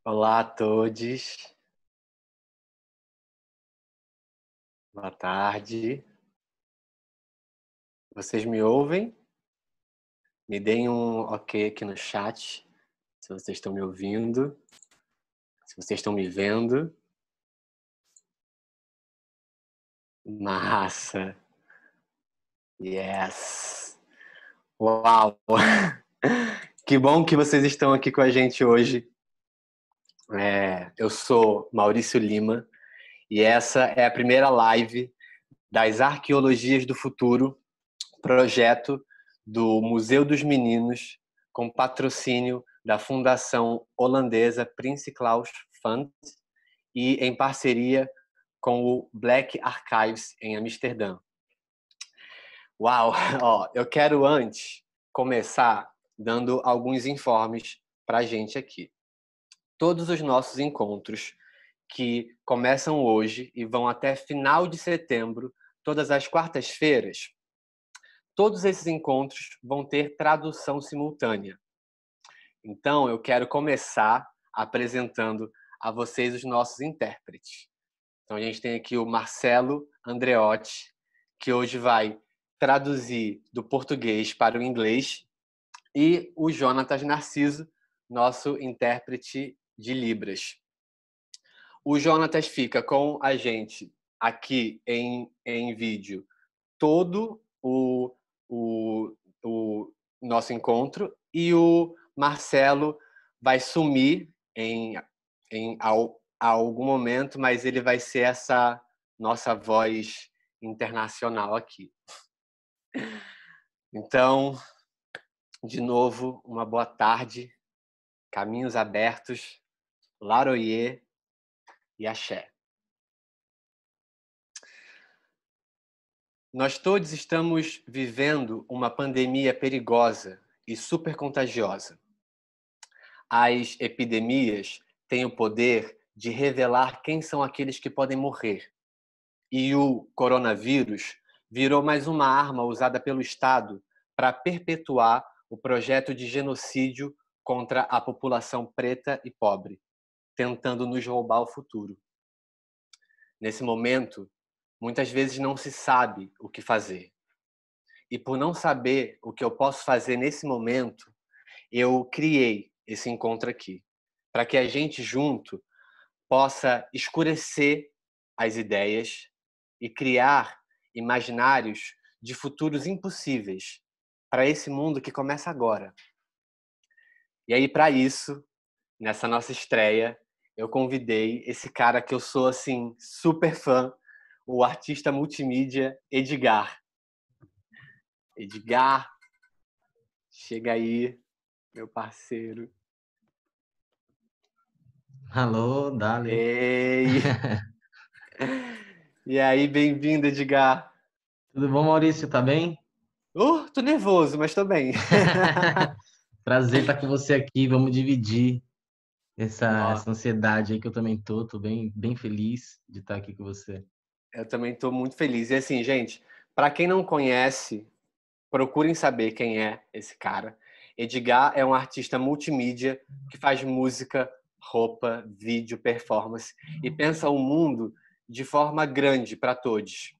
Olá a todos, boa tarde. Vocês me ouvem? Me deem um ok aqui no chat, se vocês estão me ouvindo, se vocês estão me vendo. Massa! Yes! Uau! Que bom que vocês estão aqui com a gente hoje. Eu sou Maurício Lima e essa é a primeira live das Arqueologias do Futuro, projeto do Museu dos Meninos, com patrocínio da Fundação Holandesa Prins Claus Fund e em parceria com o Black Archives em Amsterdã. Uau! Ó, eu quero antes começar dando alguns informes para a gente aqui. Todos os nossos encontros que começam hoje e vão até final de setembro, todas as quartas-feiras, todos esses encontros vão ter tradução simultânea. Então, eu quero começar apresentando a vocês os nossos intérpretes. Então, a gente tem aqui o Marcelo Andreotti, que hoje vai traduzir do português para o inglês, e o Jonatas Narciso, nosso intérprete de Libras. O Jonatas fica com a gente aqui em vídeo todo o nosso encontro, e o Marcelo vai sumir a algum momento, mas ele vai ser essa nossa voz internacional aqui. Então, de novo, uma boa tarde, caminhos abertos, Laroyer e axé. Nós todos estamos vivendo uma pandemia perigosa e super contagiosa. As epidemias têm o poder de revelar quem são aqueles que podem morrer. E o coronavírus virou mais uma arma usada pelo Estado para perpetuar o projeto de genocídio contra a população preta e pobre, tentando nos roubar o futuro. Nesse momento, muitas vezes não se sabe o que fazer. E por não saber o que eu posso fazer nesse momento, eu criei esse encontro aqui, para que a gente junto possa escurecer as ideias e criar imaginários de futuros impossíveis para esse mundo que começa agora. E aí, para isso, nessa nossa estreia, eu convidei esse cara que eu sou assim super fã, o artista multimídia Edgar. Edgar, chega aí, meu parceiro. Alô, Dali. Ei! E aí, bem-vindo, Edgar. Tudo bom, Maurício? Tá bem? Tô nervoso, mas tô bem. Prazer estar com você aqui. Vamos dividir Ó, essa ansiedade aí que eu também tô bem feliz de estar aqui com você. eu também tô muito feliz. E assim, gente, para quem não conhece, procurem saber quem é esse cara. Edgar é um artista multimídia que faz música, roupa, vídeo, performance e pensa o mundo de forma grande para todos.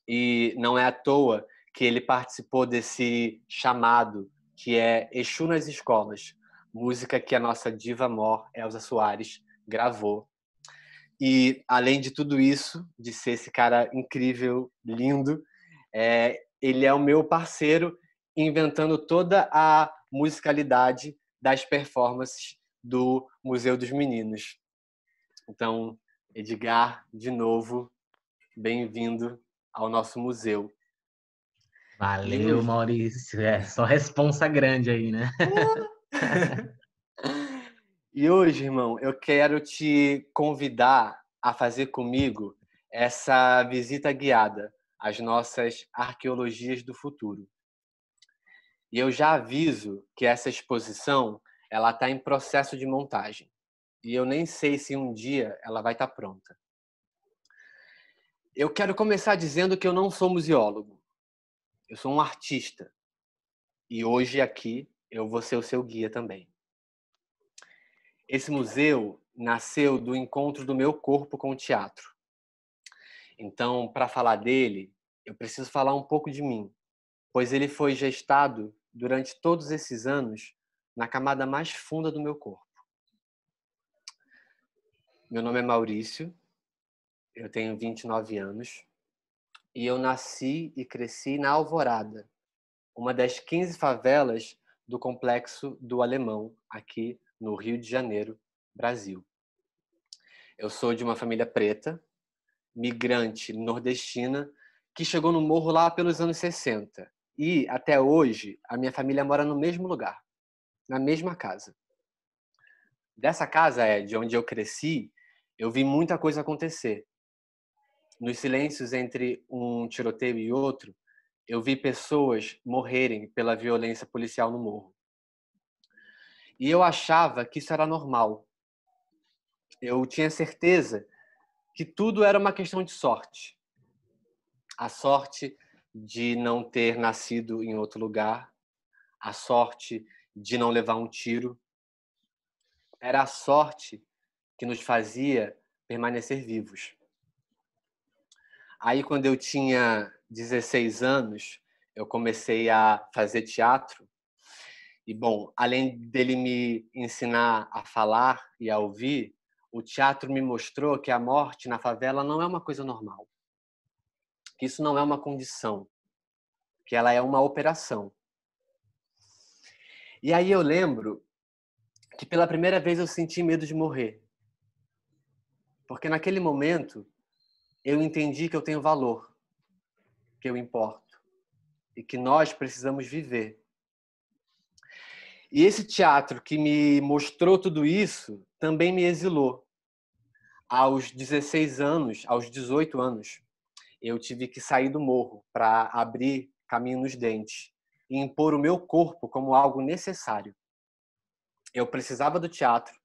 E não é à toa que ele participou desse chamado que é Exu nas Escolas, música que a nossa diva mor, Elza Soares, gravou. E além de tudo isso, de ser esse cara incrível, lindo, ele é o meu parceiro inventando toda a musicalidade das performances do Museu dos Meninos. Então, Edgar, de novo, bem-vindo ao nosso museu. E Valeu, hoje, Maurício. Só responsa grande aí, né? e hoje, irmão, eu quero te convidar a fazer comigo essa visita guiada às nossas arqueologias do futuro. E eu já aviso que essa exposição ela está em processo de montagem. E eu nem sei se um dia ela vai estar pronta. Eu quero começar dizendo que eu não sou museólogo. Eu sou um artista. E hoje aqui eu vou ser o seu guia também. Esse museu nasceu do encontro do meu corpo com o teatro. Então, para falar dele, eu preciso falar um pouco de mim, pois ele foi gestado durante todos esses anos na camada mais funda do meu corpo. Meu nome é Maurício, eu tenho 29 anos e eu nasci e cresci na Alvorada, uma das 15 favelas do Complexo do Alemão, aqui no Rio de Janeiro, Brasil. Eu sou de uma família preta, migrante nordestina, que chegou no morro lá pelos anos 60. E, até hoje, a minha família mora no mesmo lugar, na mesma casa. Dessa casa, de onde eu cresci, eu vi muita coisa acontecer. Nos silêncios entre um tiroteio e outro, eu vi pessoas morrerem pela violência policial no morro. E eu achava que isso era normal. Eu tinha certeza que tudo era uma questão de sorte. A sorte de não ter nascido em outro lugar, a sorte de não levar um tiro. Era a sorte que nos fazia permanecer vivos. Aí, quando eu tinha 16 anos, eu comecei a fazer teatro. E, bom, além dele me ensinar a falar e a ouvir, o teatro me mostrou que a morte na favela não é uma coisa normal. Que isso não é uma condição. Que ela é uma operação. E aí eu lembro que pela primeira vez eu senti medo de morrer. Porque naquele momento eu entendi que eu tenho valor, que eu importo e que nós precisamos viver. E esse teatro que me mostrou tudo isso também me exilou. Aos 16 anos, aos 18 anos, eu tive que sair do morro para abrir caminho nos dentes e impor o meu corpo como algo necessário. Eu precisava do teatro,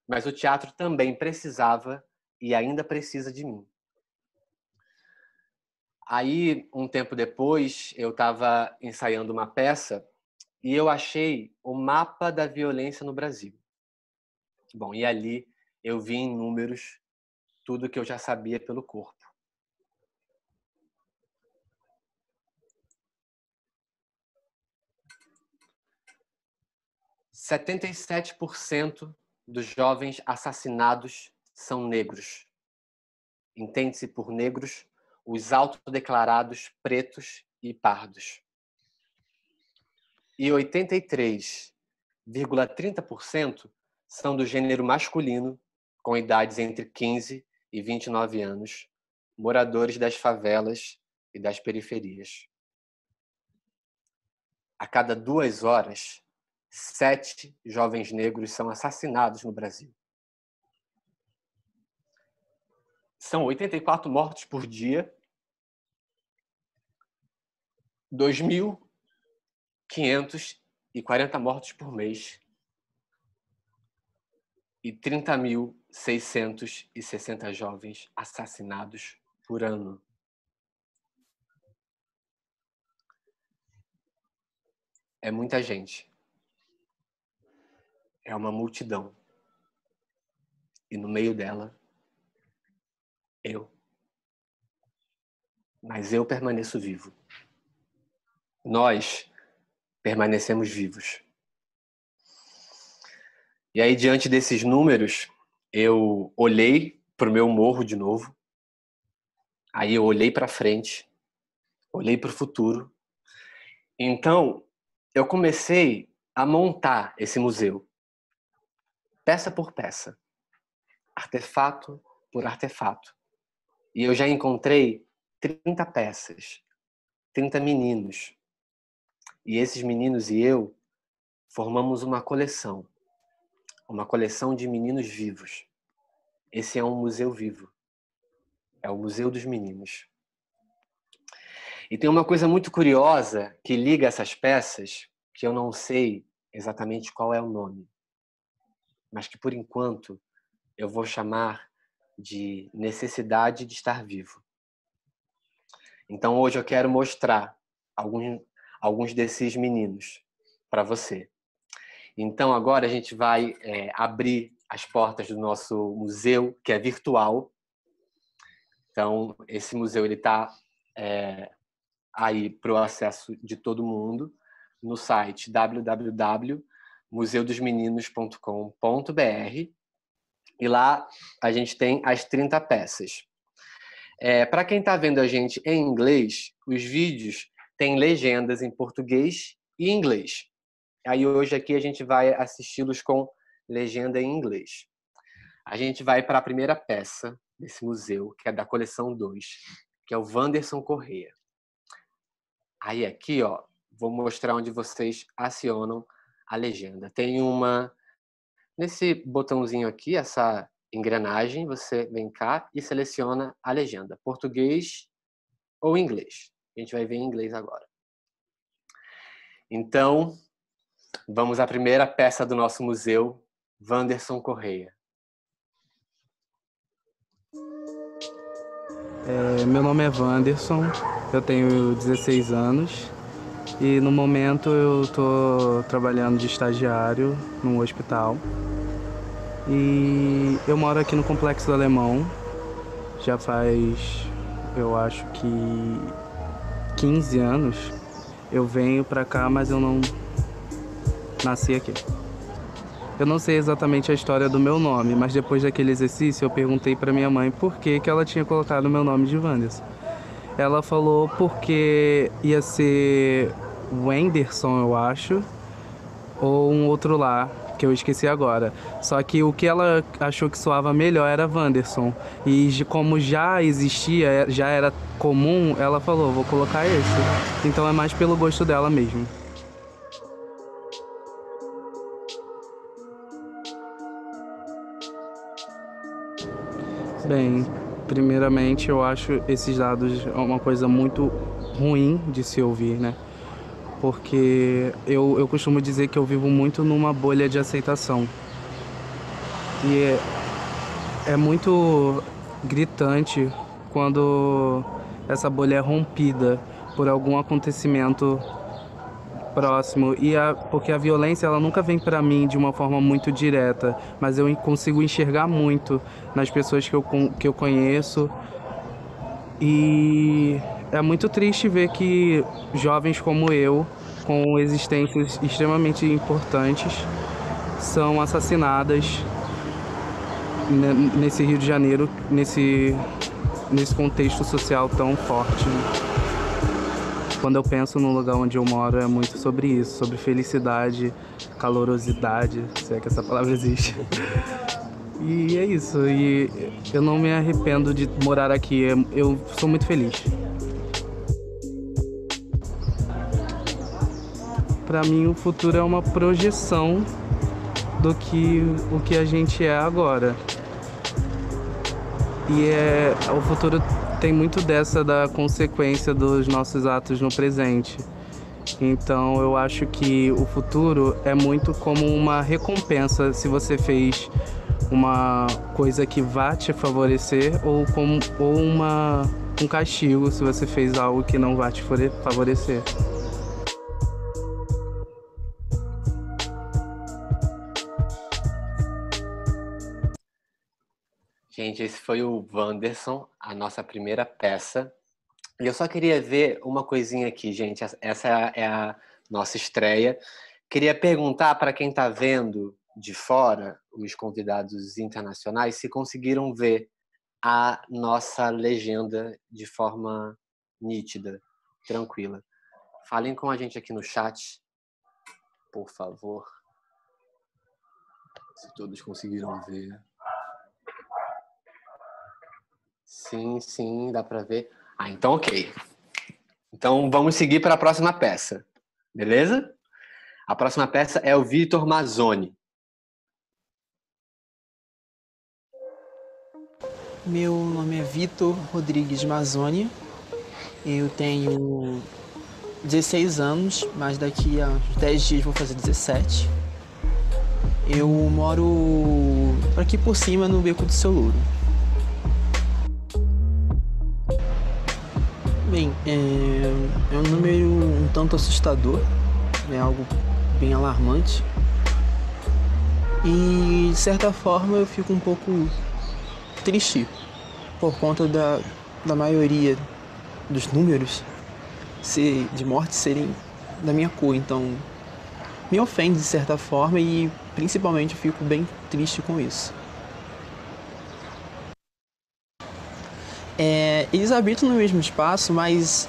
mas o teatro também precisava e ainda precisa de mim. Aí, um tempo depois, eu estava ensaiando uma peça e eu achei o mapa da violência no Brasil. Bom, e ali eu vi em números tudo que eu já sabia pelo corpo. – 77% dos jovens assassinados são negros. Entende-se por negros os autodeclarados pretos e pardos. E 83,30% são do gênero masculino, com idades entre 15 e 29 anos, moradores das favelas e das periferias. A cada 2 horas, 7 jovens negros são assassinados no Brasil. São 84 mortos por dia, 2.540 mortos por mês e 30.660 jovens assassinados por ano. É muita gente. É uma multidão. E no meio dela, eu. Mas eu permaneço vivo. Nós permanecemos vivos. E aí, diante desses números, eu olhei para o meu morro de novo. Aí eu olhei para frente, olhei para o futuro. Então, eu comecei a montar esse museu, peça por peça, artefato por artefato. E eu já encontrei 30 peças, 30 meninos. E esses meninos e eu formamos uma coleção de meninos vivos. Esse é um museu vivo. É o Museu dos Meninos. E tem uma coisa muito curiosa que liga essas peças, que eu não sei exatamente qual é o nome, mas que, por enquanto, eu vou chamar de necessidade de estar vivo. Então, hoje eu quero mostrar alguns desses meninos para você. Então, agora a gente vai abrir as portas do nosso museu, que é virtual. Então, esse museu está aí para o acesso de todo mundo no site www.museudosmeninos.com.br, e lá a gente tem as 30 peças. Para quem está vendo a gente em inglês, os vídeos têm legendas em português e inglês. Aí hoje aqui a gente vai assisti-los com legenda em inglês. A gente vai para a primeira peça desse museu, que é da coleção 2, que é o Wanderson Corrêa. Aí aqui, ó, vou mostrar onde vocês acionam a legenda. Tem nesse botãozinho aqui, essa engrenagem, você vem cá e seleciona a legenda, português ou inglês. A gente vai ver em inglês agora. Então, vamos à primeira peça do nosso museu, Wanderson Corrêa. Meu nome é Wanderson, eu tenho 16 anos e no momento eu estou trabalhando de estagiário num hospital. E eu moro aqui no Complexo do Alemão, já faz, eu acho que 15 anos. Eu venho pra cá, mas eu não nasci aqui. Eu não sei exatamente a história do meu nome, mas depois daquele exercício eu perguntei pra minha mãe por que ela tinha colocado o meu nome de Wanderson. Ela falou porque ia ser Wenderson, eu acho, ou um outro lá, que eu esqueci agora. Só que o que ela achou que soava melhor era Wanderson. E como já existia, já era comum, ela falou, vou colocar esse. Então é mais pelo gosto dela mesmo. Bem, primeiramente eu acho esses dados uma coisa muito ruim de se ouvir, né? Porque eu costumo dizer que eu vivo muito numa bolha de aceitação. E é muito gritante quando essa bolha é rompida por algum acontecimento próximo. Porque a violência ela nunca vem para mim de uma forma muito direta, mas eu consigo enxergar muito nas pessoas que eu conheço. E é muito triste ver que jovens como eu, com existências extremamente importantes, são assassinadas nesse Rio de Janeiro, nesse contexto social tão forte. Quando eu penso no lugar onde eu moro, é muito sobre isso, sobre felicidade, calorosidade, se é que essa palavra existe. E é isso, e eu não me arrependo de morar aqui, eu sou muito feliz. Para mim, o futuro é uma projeção do que o que a gente é agora. E o futuro tem muito da consequência dos nossos atos no presente. Então, eu acho que o futuro é muito como uma recompensa se você fez uma coisa que vá te favorecer ou um castigo se você fez algo que não vai te favorecer. Gente, esse foi o Wanderson, a nossa primeira peça. E eu só queria ver uma coisinha aqui, gente. Essa é a nossa estreia. Queria perguntar para quem está vendo de fora, os convidados internacionais, se conseguiram ver a nossa legenda de forma nítida, tranquila. Falem com a gente aqui no chat, por favor. Se todos conseguiram ver. Sim, dá para ver. Então ok. Então vamos seguir para a próxima peça, beleza? A próxima peça é o Vitor Mazzoni. Meu nome é Vitor Rodrigues Mazzoni, eu tenho 16 anos, mas daqui a 10 dias vou fazer 17. Eu moro aqui por cima, no Beco do Seu Louro. Bem, é um número um tanto assustador, é algo bem alarmante. E, de certa forma, eu fico um pouco triste por conta da maioria dos números de mortes serem da minha cor. Então, me ofende de certa forma e, principalmente, eu fico bem triste com isso. Eles habitam no mesmo espaço, mas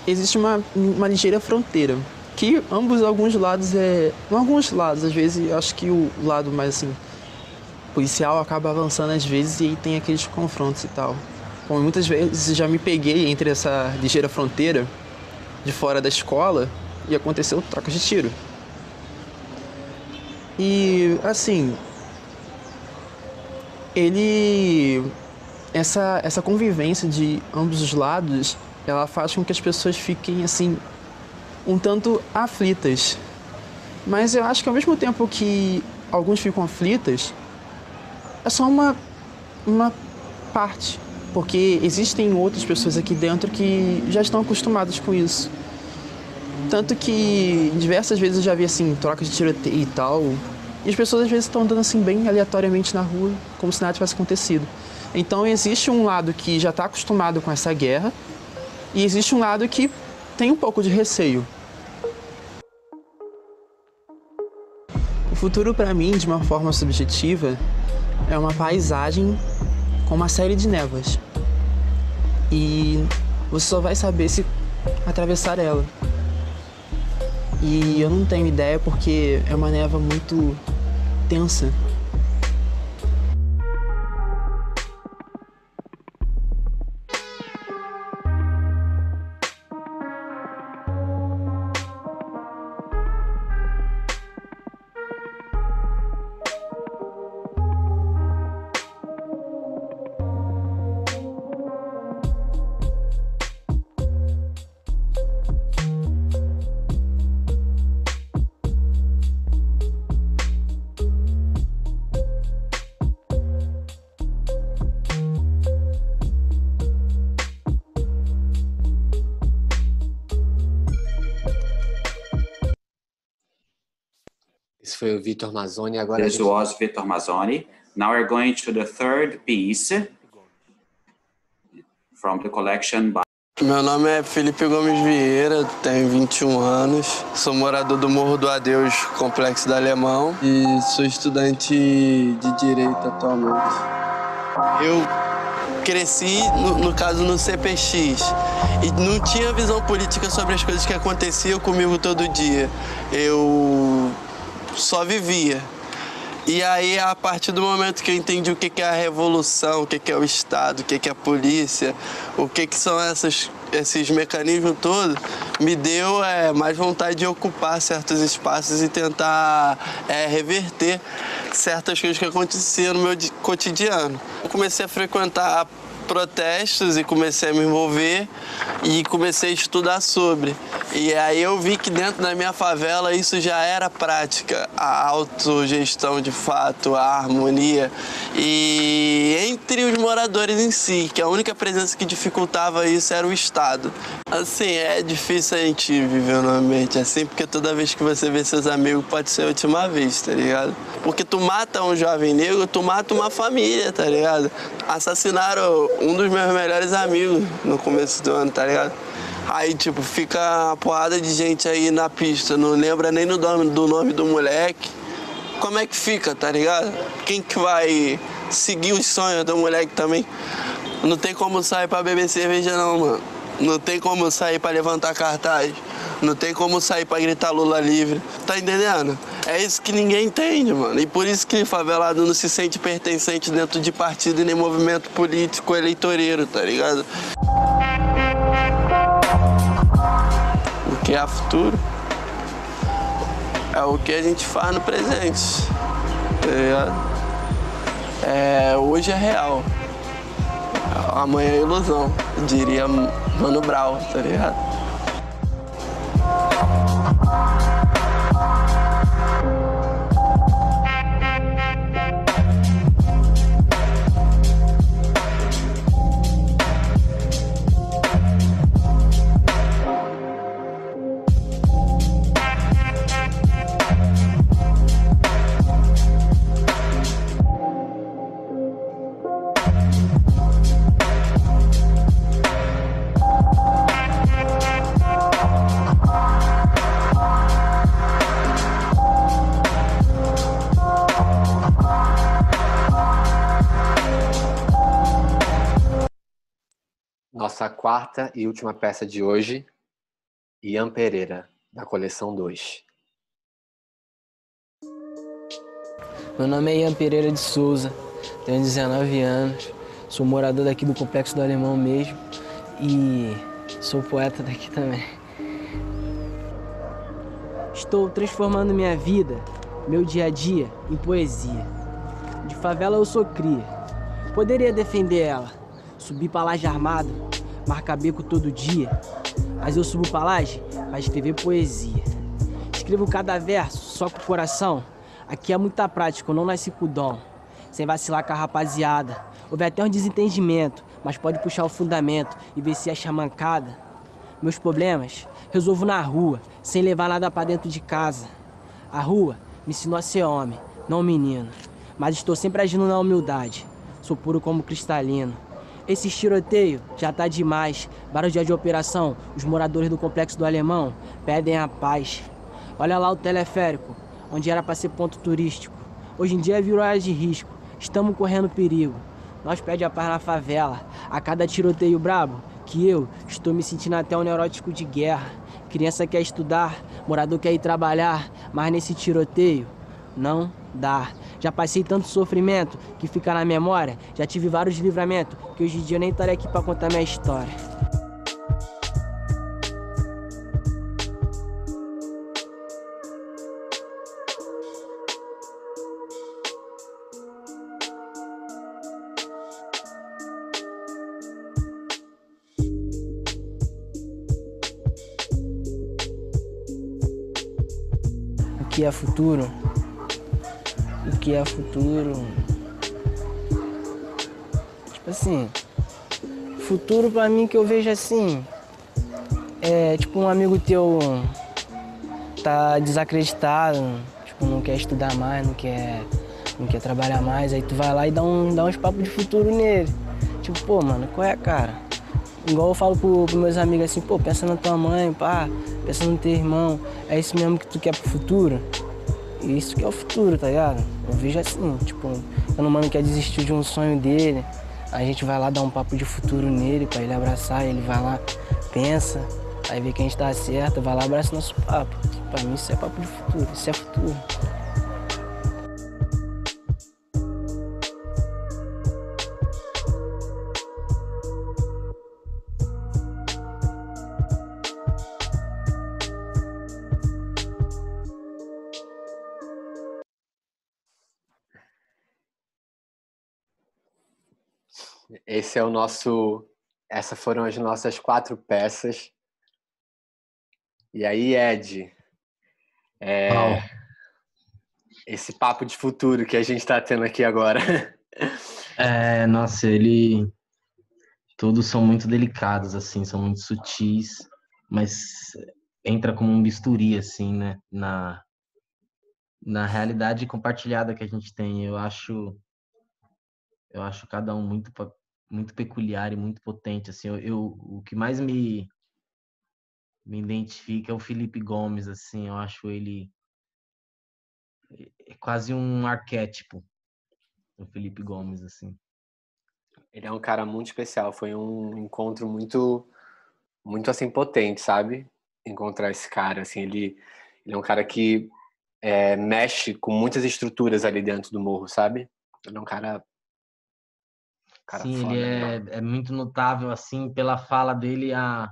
existe uma ligeira fronteira. Que alguns lados não alguns lados, às vezes acho que o lado mais assim policial acaba avançando às vezes e aí tem aqueles confrontos e tal. Como muitas vezes já me peguei entre essa ligeira fronteira de fora da escola e aconteceu troca de tiro. E assim, essa convivência de ambos os lados, ela faz com que as pessoas fiquem assim um tanto aflitas. Mas eu acho que ao mesmo tempo que alguns ficam aflitas, é só uma parte, porque existem outras pessoas aqui dentro que já estão acostumadas com isso. Tanto que diversas vezes eu já vi assim, troca de tiroteio e tal, e as pessoas às vezes estão andando assim bem aleatoriamente na rua, como se nada tivesse acontecido. Então existe um lado que já está acostumado com essa guerra, e existe um lado que tem um pouco de receio. O futuro para mim, de uma forma subjetiva, é uma paisagem com uma série de névoas. E você só vai saber se atravessar ela. E eu não tenho ideia porque é uma névoa muito tensa. Esse foi o Vitor Mazzoni. Agora This was Vitor Mazzoni. Now we're going to the third piece from the collection by... Meu nome é Felipe Gomes Vieira, tenho 21 anos, sou morador do Morro do Adeus, Complexo do Alemão, e sou estudante de Direito atualmente. Eu cresci, no caso, no CPX, e não tinha visão política sobre as coisas que aconteciam comigo todo dia. Eu só vivia. E aí, a partir do momento que eu entendi o que é a revolução, o que é o Estado, o que é a polícia, o que são esses mecanismos todos, me deu mais vontade de ocupar certos espaços e tentar reverter certas coisas que aconteciam no meu cotidiano. Eu comecei a frequentar protestos e comecei a me envolver e comecei a estudar sobre. E aí eu vi que dentro da minha favela isso já era prática, a autogestão de fato, a harmonia. E entre os moradores em si, que a única presença que dificultava isso era o Estado. Assim, é difícil a gente viver no ambiente assim, porque toda vez que você vê seus amigos pode ser a última vez, tá ligado? Porque tu mata um jovem negro, tu mata uma família, tá ligado? Assassinaram um dos meus melhores amigos no começo do ano, tá ligado? Aí, tipo, fica uma porrada de gente aí na pista, não lembra nem do nome do moleque. Como é que fica, tá ligado? Quem que vai seguir os sonhos do moleque também? Não tem como sair pra beber cerveja não, mano. Não tem como sair pra levantar cartaz. Não tem como sair pra gritar Lula livre. Tá entendendo? É isso que ninguém entende, mano. E por isso que favelado não se sente pertencente dentro de partido e nem movimento político eleitoreiro, tá ligado? O que é futuro é o que a gente faz no presente, tá ligado? Hoje é real, amanhã é ilusão, diria Mano Brown, tá ligado? nossa quarta e última peça de hoje, Ian Pereira, da coleção 2. Meu nome é Ian Pereira de Souza, tenho 19 anos, sou morador daqui do Complexo do Alemão mesmo e sou poeta daqui também. Estou transformando minha vida, meu dia a dia, em poesia. De favela eu sou cria, poderia defender ela, subir pra laje armado, marcar beco todo dia, mas eu subo pra laje pra escrever poesia. Escrevo cada verso só com o coração. Aqui é muita prática, eu não nasci com o dom. Sem vacilar com a rapaziada. Houve até um desentendimento, mas pode puxar o fundamento e ver se acha mancada. Meus problemas resolvo na rua, sem levar nada pra dentro de casa. A rua me ensinou a ser homem, não menino. Mas estou sempre agindo na humildade. Sou puro como cristalino. Esse tiroteio já tá demais. Vários dias de operação, os moradores do Complexo do Alemão pedem a paz. Olha lá o teleférico, onde era para ser ponto turístico. Hoje em dia virou área de risco, estamos correndo perigo. Nós pede a paz na favela, a cada tiroteio brabo, que eu estou me sentindo até um neurótico de guerra. Criança quer estudar, morador quer ir trabalhar, mas nesse tiroteio não dá. Já passei tanto sofrimento que fica na memória, já tive vários livramentos, que hoje em dia eu nem estaria aqui para contar minha história. O que é futuro? O que é futuro? Tipo assim, futuro pra mim que eu vejo assim, é tipo um amigo teu tá desacreditado, tipo, não quer estudar mais, não quer trabalhar mais, aí tu vai lá e dá uns papos de futuro nele. Tipo, pô, mano, qual é a cara? Igual eu falo pros meus amigos assim, pô, pensa na tua mãe, pá, pensa no teu irmão, é isso mesmo que tu quer pro futuro? Isso que é o futuro, tá ligado? Eu vejo assim, tipo, quando o mano quer desistir de um sonho dele, a gente vai lá dar um papo de futuro nele, pra ele abraçar, ele vai lá, pensa, aí vê que a gente tá certo, vai lá e abraça nosso papo. Pra mim isso é papo de futuro, isso é futuro. Esse é o nosso... Essas foram as nossas 4 peças. E aí, Ed, esse papo de futuro que a gente está tendo aqui agora. Nossa, todos são muito delicados, assim, são muito sutis, mas entra como um bisturi, assim, né, na realidade compartilhada que a gente tem. Eu acho cada um muito peculiar e muito potente, assim. O que mais me identifica é o Felipe Gomes, assim. Eu acho ele quase um arquétipo, o Felipe Gomes, assim. Ele é um cara muito especial. Foi um encontro muito, muito assim potente, sabe? Encontrar esse cara, assim, ele é um cara que mexe com muitas estruturas ali dentro do morro, sabe? Ele é um cara Sim, foda, ele né? é muito notável, assim, pela fala dele, a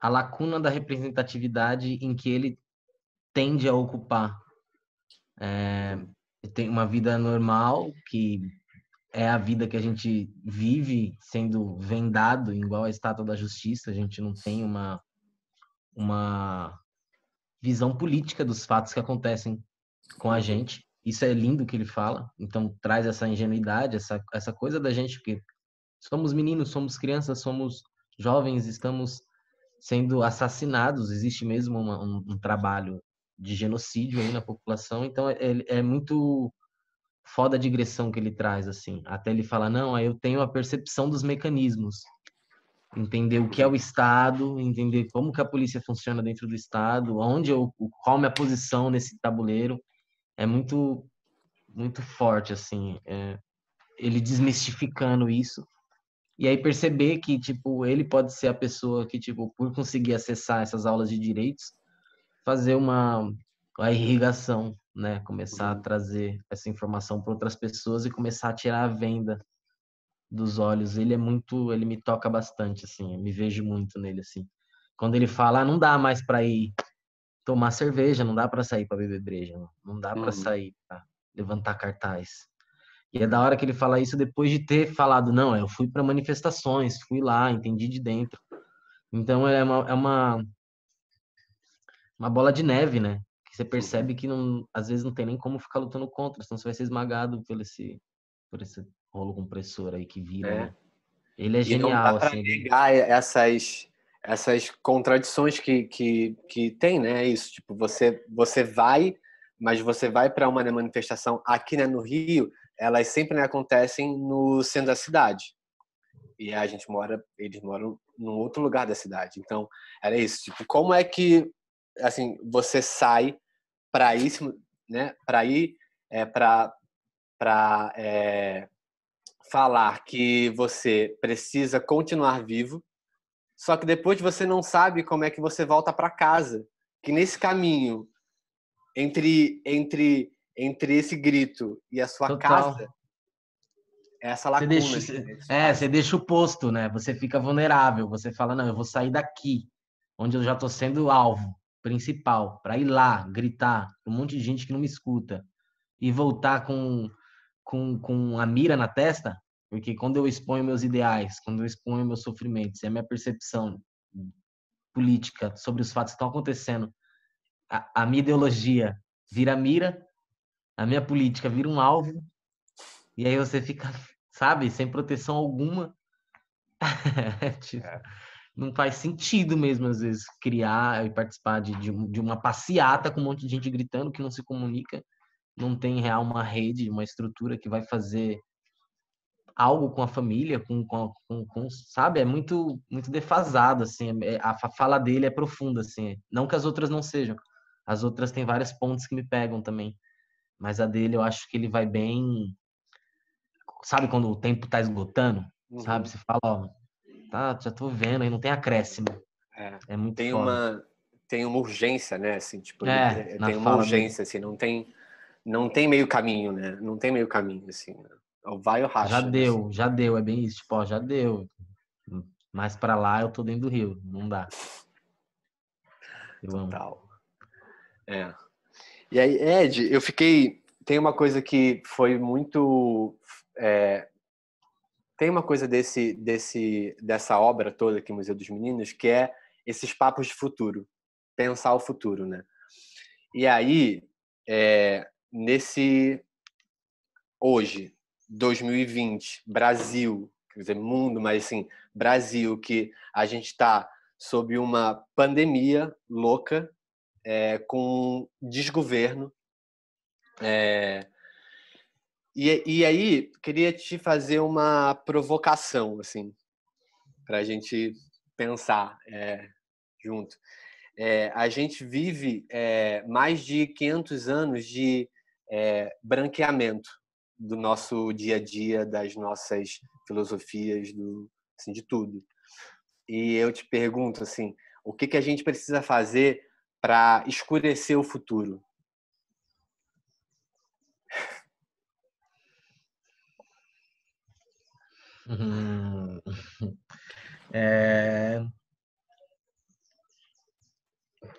lacuna da representatividade em que ele tende a ocupar. Tem uma vida normal, que é a vida que a gente vive sendo vendado, igual a Estátua da Justiça. A gente não tem uma visão política dos fatos que acontecem com a gente. Isso é lindo que ele fala. Então, traz essa ingenuidade, essa coisa da gente, porque somos meninos, somos crianças, somos jovens, estamos sendo assassinados. Existe mesmo um trabalho de genocídio aí na população. Então, é muito foda a digressão que ele traz, assim. Até ele fala, não, aí eu tenho a percepção dos mecanismos. Entender o que é o Estado, entender como que a polícia funciona dentro do Estado, qual a minha posição nesse tabuleiro. É muito, muito forte, assim. Ele desmistificando isso E aí perceber que, tipo, ele pode ser a pessoa que, tipo, por conseguir acessar essas aulas de direitos, fazer a irrigação, né? Começar a trazer essa informação para outras pessoas e começar a tirar a venda dos olhos. Ele me toca bastante, assim, eu me vejo muito nele, assim. Quando ele fala, não dá mais para ir tomar cerveja, não dá para sair para beber breja, não dá para sair para levantar cartaz. E é da hora que ele fala isso depois de ter falado, não, eu fui para manifestações, fui lá, entendi de dentro. Então uma bola de neve, né? Que você percebe que não, às vezes não tem nem como ficar lutando contra, senão você vai ser esmagado por esse rolo compressor aí que vira, né? Ele é E não dá genial, para assim. negar essas contradições que tem, né? Isso, tipo, você vai, mas você vai para uma manifestação aqui, né, no Rio, elas sempre, né, acontecem no centro da cidade. E eles moram num outro lugar da cidade. Então, era isso, tipo, como é que assim, você sai para isso, né, para ir para falar que você precisa continuar vivo, só que depois você não sabe como é que você volta para casa. Que nesse caminho entre esse grito e a sua Total. casa, é essa Você lacuna, deixa, esse espaço. você deixa o posto, né? Você fica vulnerável. Você fala, não, eu vou sair daqui, onde eu já tô sendo alvo principal, para ir lá, gritar pra um monte de gente que não me escuta e voltar com a mira na testa, porque quando eu exponho meus ideais, quando eu exponho meus sofrimentos e a minha percepção política sobre os fatos que estão acontecendo, a minha ideologia vira mira, a minha política vira um alvo, e aí você fica, sabe, sem proteção alguma. Tipo, não faz sentido mesmo, às vezes, criar e participar de uma passeata com um monte de gente gritando que não se comunica, não tem real uma rede, uma estrutura que vai fazer algo com a família, sabe? É muito defasado, assim. A fala dele é profunda, assim. Não que as outras não sejam. As outras têm vários pontos que me pegam também. Mas a dele eu acho que ele vai bem. Sabe quando o tempo tá esgotando? Sabe? Você fala, ó, tá, já tô vendo, aí não tem acréscimo. É muito Tem foda. uma urgência, né? Assim, tipo, ele Na tem uma fala dele. urgência, assim, não tem meio caminho, né? Não tem meio caminho, assim. Né? Ou vai ou racha, né? Assim. Já deu, é bem isso. Tipo, ó, já deu. Mais pra lá eu tô dentro do rio. Não dá. Eu amo. Total. É. E aí, Ed, tem uma coisa que foi muito. Tem uma coisa dessa obra toda aqui, Museu dos Meninos, que é esses papos de futuro. Pensar o futuro, né? E aí, hoje, 2020, Brasil, quer dizer, mundo, mas assim, Brasil, que a gente está sob uma pandemia louca, com desgoverno. E aí, queria te fazer uma provocação, assim, para a gente pensar junto. A gente vive mais de 500 anos de branqueamento do nosso dia a dia, das nossas filosofias, assim, de tudo. E eu te pergunto assim, o que a gente precisa fazer para escurecer o futuro? Hum. É,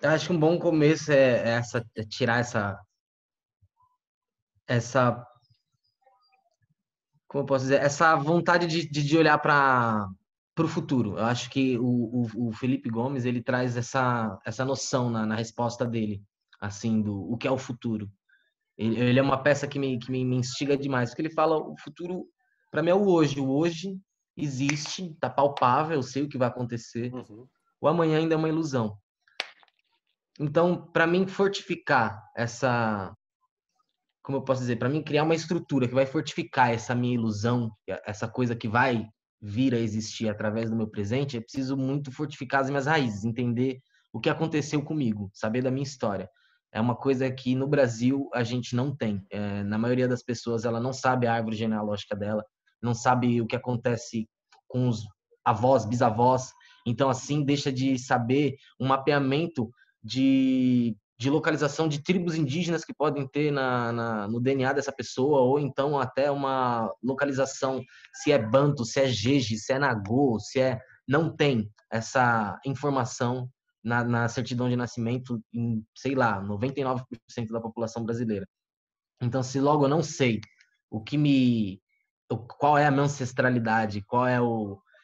acho que um bom começo é tirar essa, como eu posso dizer, essa vontade de olhar para o futuro. Eu acho que o Felipe Gomes ele traz essa noção na resposta dele, assim, do o que é o futuro. Ele é uma peça que me instiga demais, porque ele fala o futuro, para mim, é o hoje. O hoje existe, está palpável, eu sei o que vai acontecer. O amanhã ainda é uma ilusão. Então, para mim, fortificar como eu posso dizer, para mim criar uma estrutura que vai fortificar essa minha ilusão, essa coisa que vai vir a existir através do meu presente, eu preciso muito fortificar as minhas raízes, entender o que aconteceu comigo, saber da minha história. É uma coisa que no Brasil a gente não tem. Na maioria das pessoas, ela não sabe a árvore genealógica dela, não sabe o que acontece com os avós, bisavós. Então, assim, deixa de saber um mapeamento de localização de tribos indígenas que podem ter no DNA dessa pessoa, ou então até uma localização, se é Banto, se é Jeje, se é Nagô, se é... Não tem essa informação na certidão de nascimento em, sei lá, 99% da população brasileira. Então, se logo eu não sei qual é a minha ancestralidade,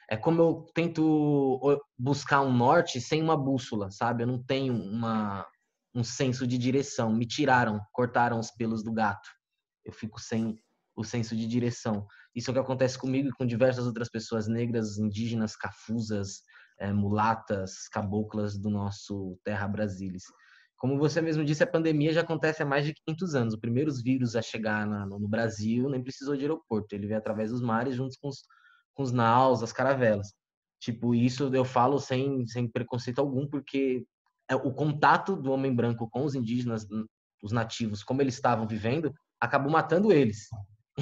é como eu tento buscar um norte sem uma bússola, sabe? Eu não tenho um senso de direção. Me cortaram os pelos do gato. Eu fico sem o senso de direção. Isso é o que acontece comigo e com diversas outras pessoas negras, indígenas, cafuzas, mulatas, caboclas do nosso Terra Brasilis. Como você mesmo disse, a pandemia já acontece há mais de 500 anos. Os primeiros vírus a chegar no Brasil nem precisou de aeroporto. Ele veio através dos mares, junto com os naus, as caravelas. Tipo, isso eu falo sem preconceito algum, porque o contato do homem branco com os indígenas, os nativos, como eles estavam vivendo, acabou matando eles.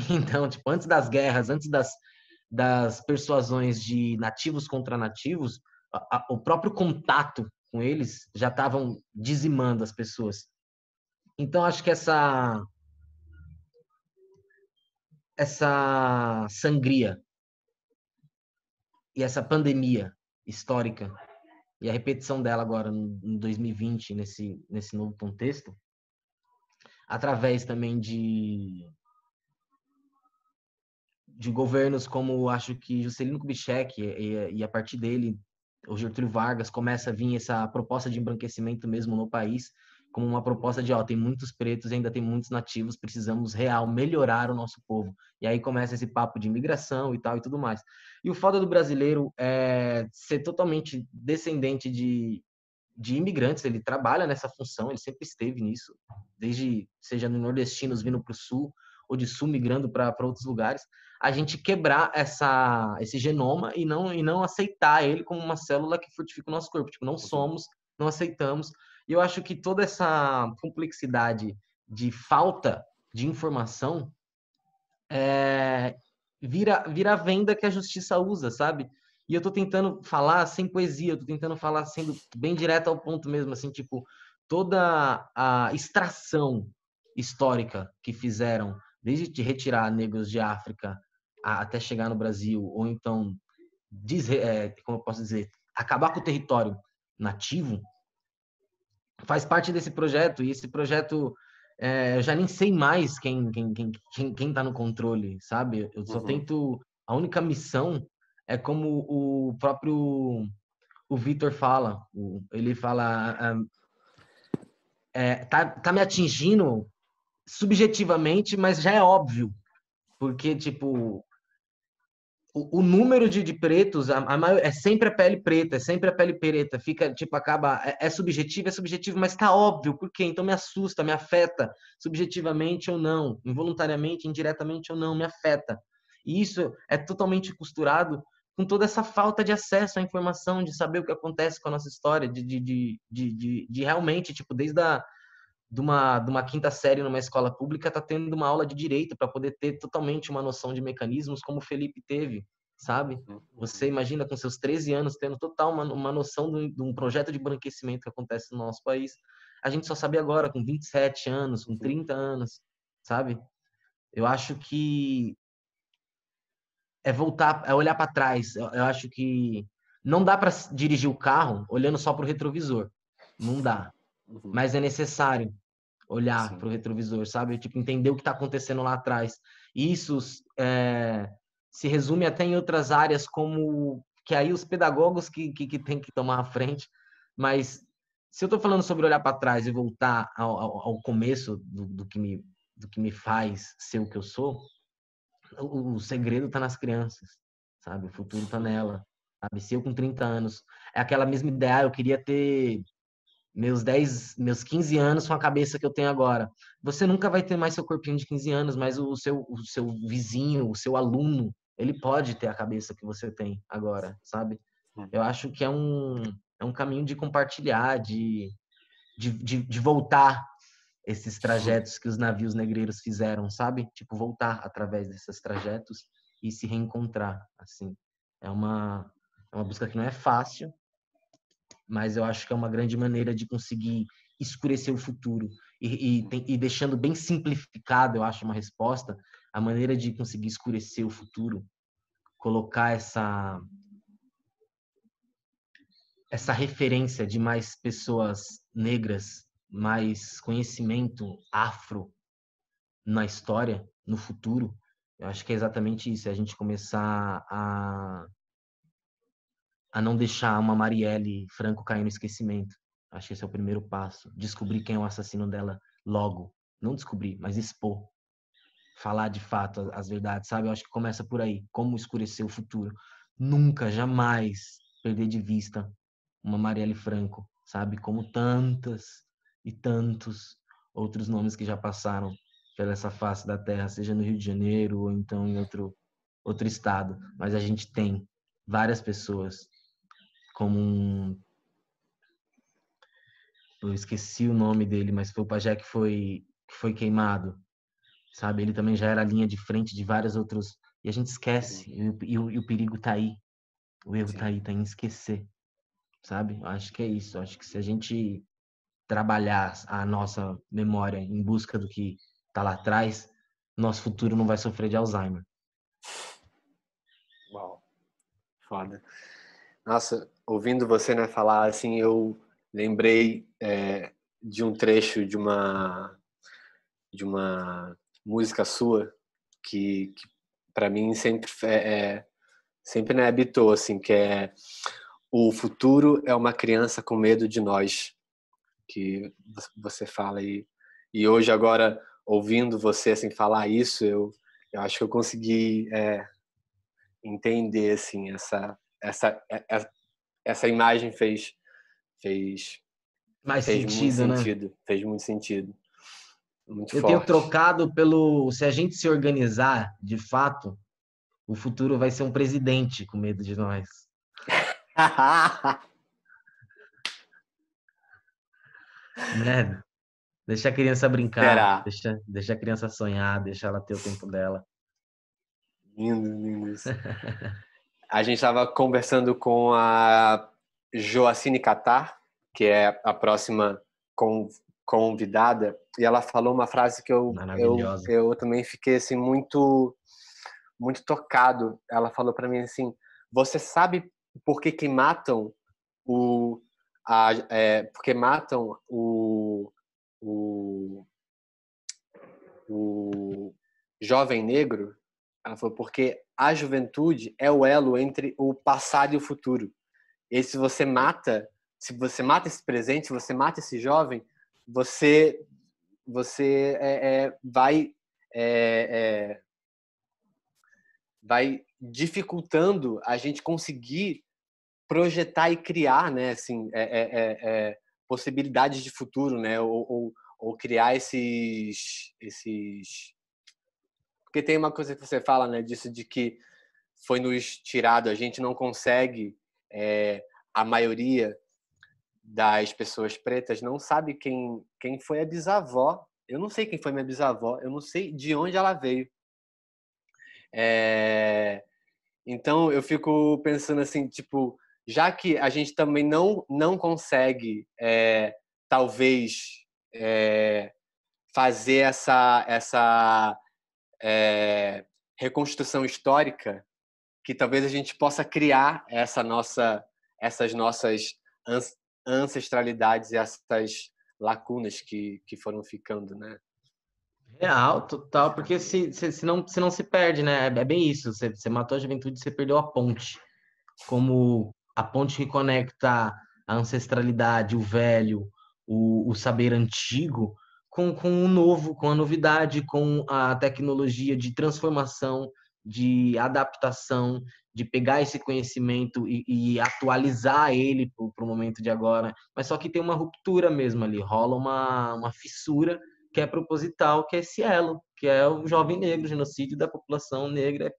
Então, tipo, antes das guerras, antes das persuasões de nativos contra nativos, o próprio contato com eles já estavam dizimando as pessoas. Então, acho que essa sangria e essa pandemia histórica e a repetição dela agora em 2020, nesse novo contexto, através também de governos como, acho que Juscelino Kubitschek, e a partir dele, o Getúlio Vargas, começa a vir essa proposta de embranquecimento mesmo no país, como uma proposta de, tem muitos pretos e ainda tem muitos nativos, precisamos melhorar o nosso povo. E aí começa esse papo de imigração e tal e tudo mais. E o foda do brasileiro é ser totalmente descendente de imigrantes, ele trabalha nessa função, ele sempre esteve nisso, desde, seja no nordestinos vindo para o sul, ou de sul migrando para outros lugares, a gente quebrar esse genoma e não aceitar ele como uma célula que frutifica o nosso corpo. Tipo, não somos, não aceitamos. E eu acho que toda essa complexidade de falta de informação vira a venda que a justiça usa, sabe? E eu tô tentando falar sem poesia, eu tô tentando falar sendo bem direto ao ponto mesmo, assim, tipo, toda a extração histórica que fizeram, desde retirar negros de África até chegar no Brasil, ou então, como eu posso dizer, acabar com o território nativo, faz parte desse projeto, e esse projeto eu já nem sei mais quem tá no controle, sabe? Eu só tento... A única missão é como o próprio Vitor fala. Ele fala... tá me atingindo subjetivamente, mas já é óbvio. Porque, tipo... O número de pretos, é sempre a pele preta, é sempre a pele preta, fica, tipo, acaba, é subjetivo, mas tá óbvio, por quê? Então me assusta, me afeta, subjetivamente ou não, involuntariamente, indiretamente ou não, me afeta. E isso é totalmente costurado com toda essa falta de acesso à informação, de saber o que acontece com a nossa história, de realmente, tipo, desde de uma quinta série numa escola pública, tá tendo uma aula de direito para poder ter totalmente uma noção de mecanismos como o Felipe teve, sabe? Você imagina com seus 13 anos tendo total uma noção de um projeto de embranquecimento que acontece no nosso país. A gente só sabe agora, com 27 anos, com 30 anos, sabe? Eu acho que é olhar para trás. Eu acho que não dá para dirigir o carro olhando só para o retrovisor. Não dá. Mas é necessário olhar para o retrovisor, sabe? Tipo, entender o que está acontecendo lá atrás. E isso se resume até em outras áreas, como que aí os pedagogos que têm que tomar a frente. Mas se eu estou falando sobre olhar para trás e voltar ao começo do que me faz ser o que eu sou, o segredo está nas crianças, sabe? O futuro está nela. Sabe? Se eu com 30 anos... É aquela mesma ideia, eu queria ter meus 15 anos com a cabeça que eu tenho agora. Você nunca vai ter mais seu corpinho de 15 anos, mas o seu vizinho, o seu aluno, ele pode ter a cabeça que você tem agora, sabe? Eu acho que é um caminho de compartilhar, de voltar esses trajetos que os navios negreiros fizeram, sabe? Tipo, voltar através desses trajetos e se reencontrar, assim. É uma busca que não é fácil, mas eu acho que é uma grande maneira de conseguir escurecer o futuro e deixando bem simplificado, eu acho, uma resposta, a maneira de conseguir escurecer o futuro, colocar essa referência de mais pessoas negras, mais conhecimento afro na história, no futuro, eu acho que é exatamente isso, é a gente começar a não deixar uma Marielle Franco cair no esquecimento. Acho que esse é o primeiro passo. Descobrir quem é o assassino dela logo. Não descobrir, mas expor. Falar de fato as verdades, sabe? Eu acho que começa por aí. Como escurecer o futuro. Nunca, jamais perder de vista uma Marielle Franco, sabe? Como tantas e tantos outros nomes que já passaram pela essa face da terra, seja no Rio de Janeiro ou então em outro estado. Mas a gente tem várias pessoas como eu esqueci o nome dele, mas foi o pajé que foi queimado, sabe? Ele também já era a linha de frente de vários outros, e a gente esquece, e o perigo tá aí, o erro tá aí, tá em esquecer, sabe? Eu acho que é isso, eu acho que se a gente trabalhar a nossa memória em busca do que tá lá atrás, nosso futuro não vai sofrer de Alzheimer. Uau, foda. Nossa, ouvindo você, né, falar assim, eu lembrei de um trecho de uma música sua que para mim sempre me habitou, assim, que é o futuro é uma criança com medo de nós, que você fala aí. E hoje, agora, ouvindo você assim, falar isso, eu acho que eu consegui entender assim, essa imagem fez Mais fez muito sentido, né? sentido, fez muito sentido, muito Eu tenho forte. trocado pelo, se a gente se organizar, de fato, o futuro vai ser um presidente com medo de nós. Né? Deixa a criança brincar, Será? deixa a criança sonhar, deixa ela ter o tempo dela. Lindo, lindo isso. A gente estava conversando com a Joacine Catar, que é a próxima convidada, e ela falou uma frase que Maravilhosa. eu também fiquei assim, muito, muito tocado. Ela falou para mim assim: você sabe por que matam porque matam o jovem negro? Ela falou, porque a juventude é o elo entre o passado e o futuro. E se você mata esse presente, se você mata esse jovem, você vai dificultando a gente conseguir projetar e criar, né, assim, possibilidades de futuro, né, ou criar esses. Porque tem uma coisa que você fala, né, disso de que foi nos tirado, a gente não consegue, a maioria das pessoas pretas não sabe quem foi a bisavó. Eu não sei quem foi minha bisavó, eu não sei de onde ela veio. Então eu fico pensando assim, tipo, já que a gente também não consegue, talvez, fazer essa reconstrução histórica, que talvez a gente possa criar essas nossas ancestralidades e essas lacunas que foram ficando, né? Real, total, porque se não se perde, né? É bem isso. Você matou a juventude, você perdeu a ponte. Como a ponte que conecta a ancestralidade, o velho, o saber antigo, com o novo, com a novidade, com a tecnologia de transformação, de adaptação, de pegar esse conhecimento e atualizar ele para o momento de agora. Mas só que tem uma ruptura mesmo ali, rola uma fissura que é proposital, que é esse elo, que é o jovem negro, o genocídio da população negra,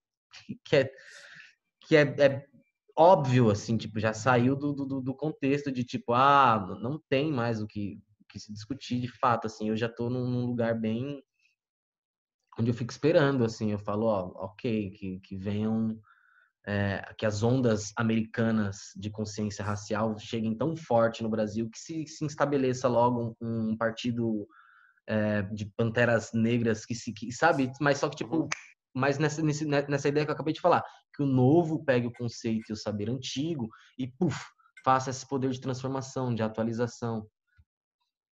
que é óbvio, assim, tipo, já saiu do contexto de, tipo, não tem mais o que se discutir de fato, assim, eu já tô num lugar bem onde eu fico esperando, assim, eu falo, ó, ok, que venham que as ondas americanas de consciência racial cheguem tão forte no Brasil que se estabeleça logo um partido de panteras negras que sabe, mas só que tipo, mas nessa ideia que eu acabei de falar, que o novo pegue o conceito e o saber antigo e faça esse poder de transformação, de atualização.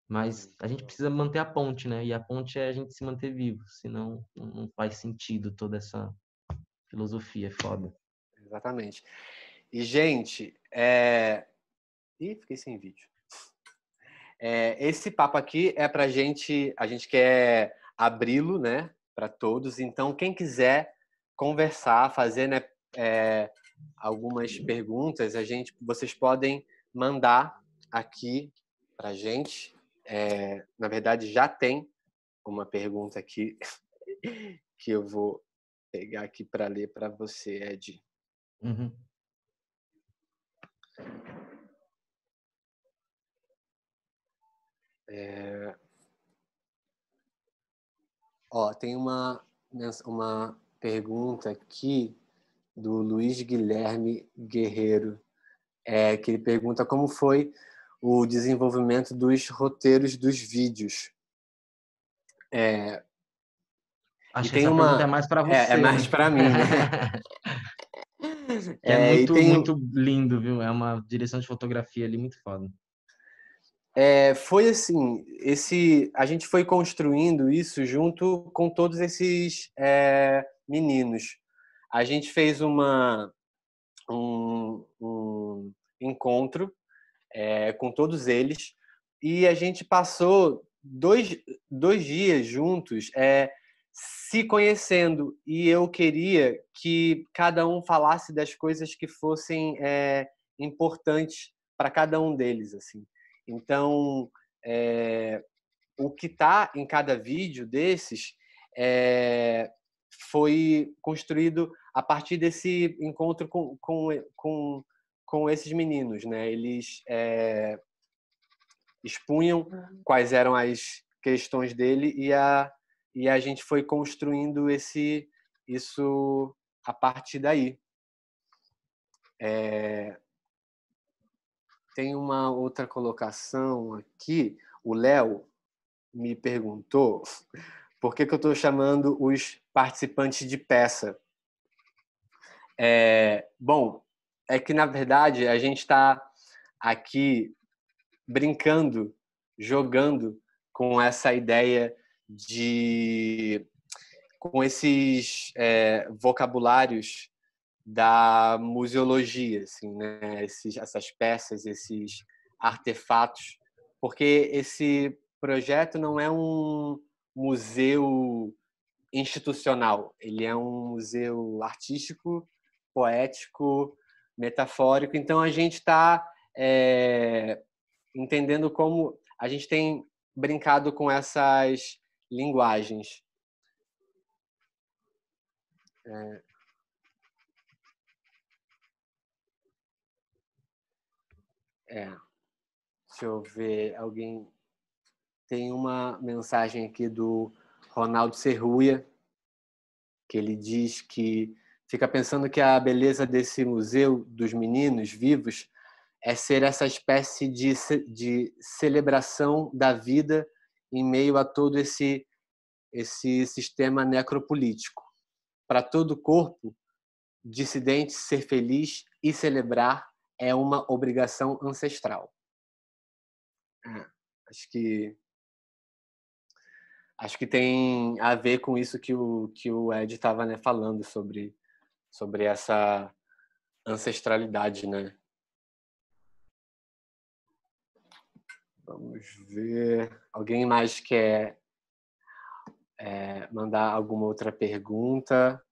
Mas a gente precisa manter a ponte, né? E a ponte é a gente se manter vivo, senão não faz sentido toda essa filosofia, é foda. Exatamente. E, gente, Ih, fiquei sem vídeo. Esse papo aqui é pra gente, a gente quer abri-lo, né, para todos. Então, quem quiser conversar, fazer, né, algumas perguntas, vocês podem mandar aqui pra gente. Na verdade, já tem uma pergunta aqui que eu vou pegar aqui para ler para você, Ed. Uhum. Tem uma pergunta aqui do Luiz Guilherme Guerreiro, que ele pergunta como foi o desenvolvimento dos roteiros dos vídeos. Acho que essa pergunta é mais para você. É mais para mim, né? Que é muito lindo, viu? É uma direção de fotografia ali muito foda. Foi assim, a gente foi construindo isso junto com todos esses meninos. A gente fez um encontro com todos eles e a gente passou dois dias juntos se conhecendo, e eu queria que cada um falasse das coisas que fossem importantes para cada um deles, assim. Então, o que está em cada vídeo desses foi construído a partir desse encontro com esses meninos, né? Eles expunham quais eram as questões dele e a gente foi construindo isso a partir daí. Tem uma outra colocação aqui. O Léo me perguntou por que eu estou chamando os participantes de peça. Bom, é que, na verdade, a gente está aqui brincando, jogando com essa ideia com esses vocabulários da museologia, assim, né? Essas peças, esses artefatos, porque esse projeto não é um museu institucional, ele é um museu artístico, poético, metafórico. Então a gente está entendendo como a gente tem brincado com essas linguagens. Deixa eu ver, alguém... Tem uma mensagem aqui do Ronaldo Serruia, que ele diz que fica pensando que a beleza desse museu dos meninos vivos é ser essa espécie de celebração da vida em meio a todo esse sistema necropolítico. Para todo corpo, dissidente ser feliz e celebrar é uma obrigação ancestral. Acho que tem a ver com isso que o Ed estava, né, falando sobre essa ancestralidade, né? Vamos ver. Alguém mais quer mandar alguma outra pergunta?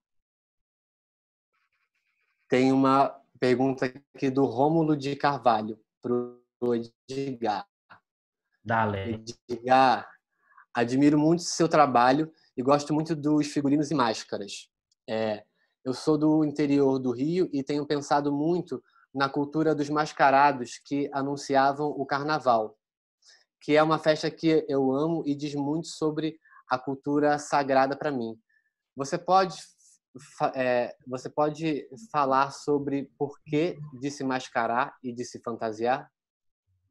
Tem uma pergunta aqui do Rômulo de Carvalho para o Edgar. Dale. Edgar, admiro muito seu trabalho e gosto muito dos figurinos e máscaras. Eu sou do interior do Rio e tenho pensado muito na cultura dos mascarados que anunciavam o carnaval, que é uma festa que eu amo e diz muito sobre a cultura sagrada para mim. Você pode você pode falar sobre por que de se mascarar e de se fantasiar?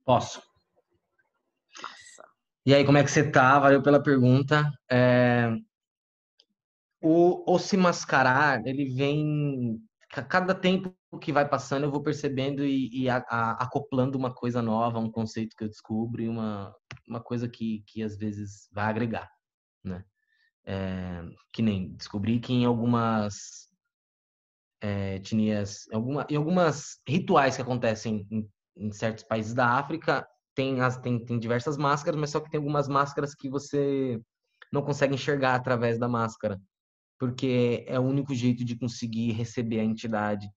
Posso. E aí, como é que você tá? Valeu pela pergunta. O se mascarar, ele vem... Cada tempo que vai passando, eu vou percebendo e acoplando uma coisa nova, um conceito que eu descubro e uma coisa que às vezes vai agregar, né? Que nem descobri que em algumas etnias, em algumas rituais que acontecem em certos países da África, tem diversas máscaras, mas só que tem algumas máscaras que você não consegue enxergar através da máscara, porque é o único jeito de conseguir receber a entidade,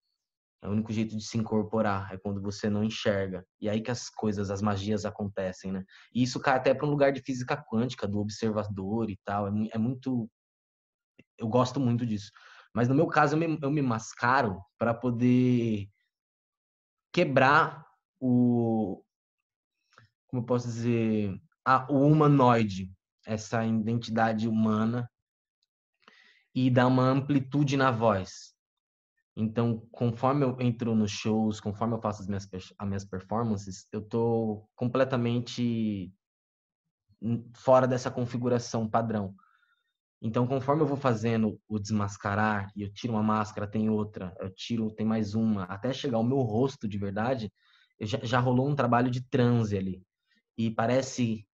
é o único jeito de se incorporar, é quando você não enxerga. E aí que as coisas, as magias acontecem, né? E isso cai até para um lugar de física quântica, do observador e tal, é muito... Eu gosto muito disso. Mas no meu caso, eu me mascaro para poder quebrar como eu posso dizer, o humanoide, essa identidade humana e dar uma amplitude na voz. Então, conforme eu entro nos shows, conforme eu faço as minhas performances, eu tô completamente fora dessa configuração padrão. Então, conforme eu vou fazendo o desmascarar, e eu tiro uma máscara, tem outra, eu tiro, tem mais uma, até chegar ao meu rosto de verdade, já rolou um trabalho de transe ali. E parece,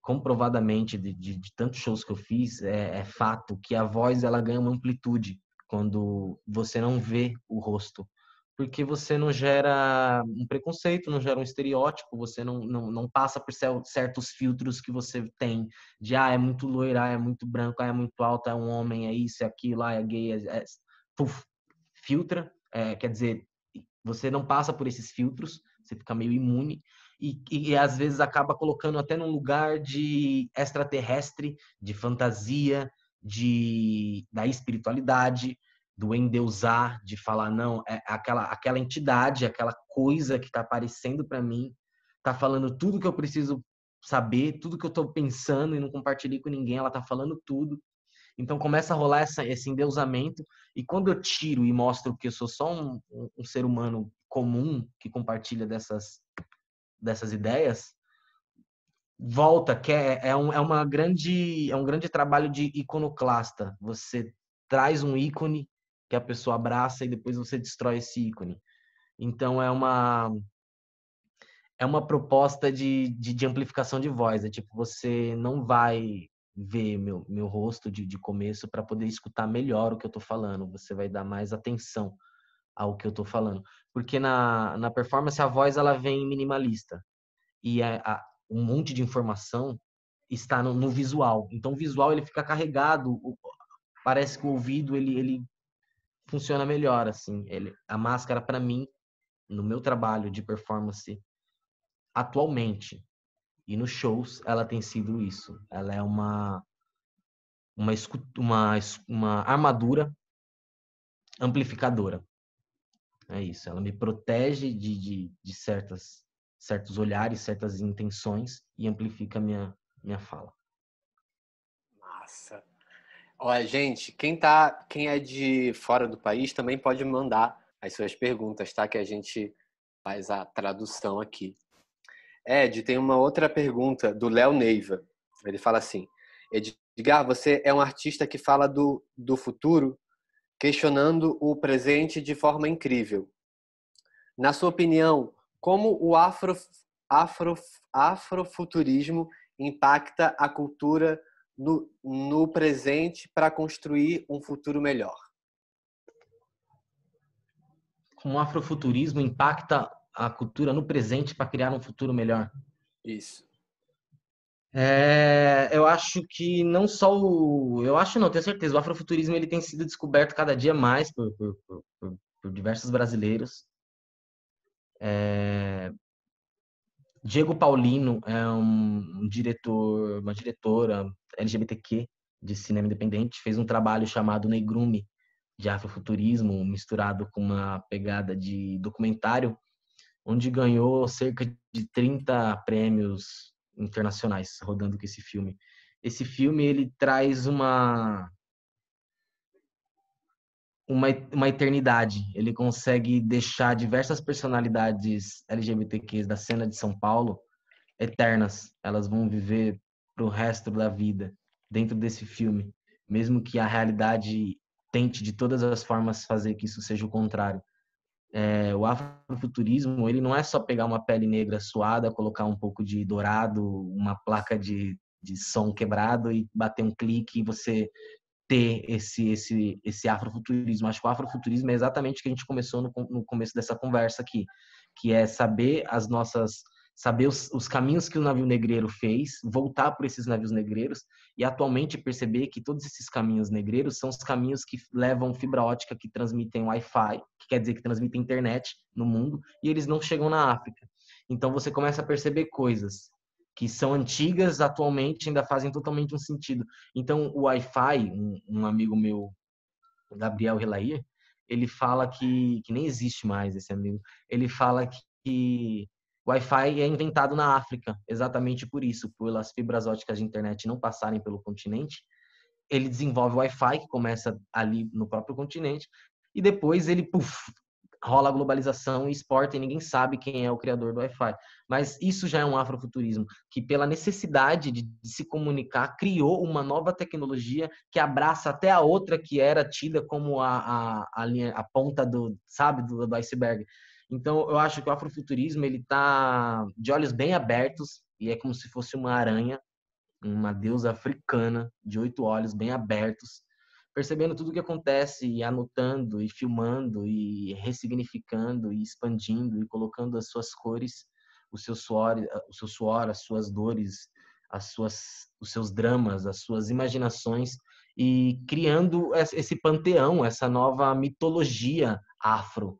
comprovadamente, de tantos shows que eu fiz, é fato que a voz ela ganha uma amplitude quando você não vê o rosto. Porque você não gera um preconceito, não gera um estereótipo, você não passa por certos filtros que você tem de, é muito loira, é muito branco, é muito alto, é um homem, é isso, é aquilo, é gay, puf, filtra, quer dizer, você não passa por esses filtros, você fica meio imune e às vezes acaba colocando até num lugar de extraterrestre, de fantasia, da espiritualidade, do endeusar, de falar, não, aquela entidade, aquela coisa que está aparecendo para mim, está falando tudo que eu preciso saber, tudo que eu estou pensando e não compartilhei com ninguém, ela está falando tudo. Então começa a rolar esse endeusamento, e quando eu tiro e mostro que eu sou só um ser humano comum que compartilha dessas ideias, volta, que é um grande trabalho de iconoclasta. Você traz um ícone que a pessoa abraça e depois você destrói esse ícone. Então é uma proposta de amplificação de voz. É tipo, você não vai ver meu rosto de começo para poder escutar melhor o que eu estou falando. Você vai dar mais atenção ao que eu estou falando. Porque na performance a voz ela vem minimalista. E um monte de informação está no visual. Então o visual ele fica carregado, parece que o ouvido ele funciona melhor assim. A máscara para mim, no meu trabalho de performance atualmente e nos shows, ela tem sido isso. Ela é uma armadura amplificadora. É isso. Ela me protege de certos olhares, certas intenções e amplifica minha fala. Massa. Olha, gente, quem é de fora do país também pode mandar as suas perguntas, tá? Que a gente faz a tradução aqui. Ed, tem uma outra pergunta do Léo Neiva. Ele fala assim: Edgar, você é um artista que fala do futuro, questionando o presente de forma incrível. Na sua opinião, como o afrofuturismo impacta a cultura no presente para construir um futuro melhor? Como o afrofuturismo impacta a cultura no presente para criar um futuro melhor? Isso. Eu acho que não só eu acho não, tenho certeza, o afrofuturismo ele tem sido descoberto cada dia mais por diversos brasileiros. Diego Paulino é um diretor, uma diretora LGBTQ de cinema independente, fez um trabalho chamado Negrume, de afrofuturismo, misturado com uma pegada de documentário, onde ganhou cerca de 30 prêmios internacionais rodando com esse filme. Esse filme ele traz uma eternidade. Ele consegue deixar diversas personalidades LGBTQs da cena de São Paulo eternas. Elas vão viver pro resto da vida dentro desse filme, mesmo que a realidade tente de todas as formas fazer que isso seja o contrário. O afrofuturismo, ele não é só pegar uma pele negra suada, colocar um pouco de dourado, uma placa de som quebrado e bater um clique e você ter esse afrofuturismo. Acho que o afrofuturismo é exatamente o que a gente começou no começo dessa conversa aqui, que é saber saber os caminhos que o navio negreiro fez, voltar por esses navios negreiros e atualmente perceber que todos esses caminhos negreiros são os caminhos que levam fibra ótica, que transmitem Wi-Fi, que quer dizer que transmitem internet no mundo, e eles não chegam na África. Então você começa a perceber coisas que são antigas, atualmente ainda fazem totalmente um sentido. Então o Wi-Fi, um amigo meu, Gabriel Relair, ele fala que nem existe mais esse amigo, ele fala que o Wi-Fi é inventado na África, exatamente por isso, pelas fibras óticas de internet não passarem pelo continente. Ele desenvolve o Wi-Fi, que começa ali no próprio continente, e depois ele, rola a globalização e exporta, e ninguém sabe quem é o criador do Wi-Fi. Mas isso já é um afrofuturismo, que pela necessidade de se comunicar, criou uma nova tecnologia que abraça até a outra que era tida como a ponta do, sabe, do iceberg. Então, eu acho que o afrofuturismo, ele tá de olhos bem abertos, e é como se fosse uma aranha, uma deusa africana de 8 olhos bem abertos, percebendo tudo o que acontece e anotando e filmando e ressignificando e expandindo e colocando as suas cores, o seu suor, as suas dores, os seus dramas, as suas imaginações e criando esse panteão, essa nova mitologia afro,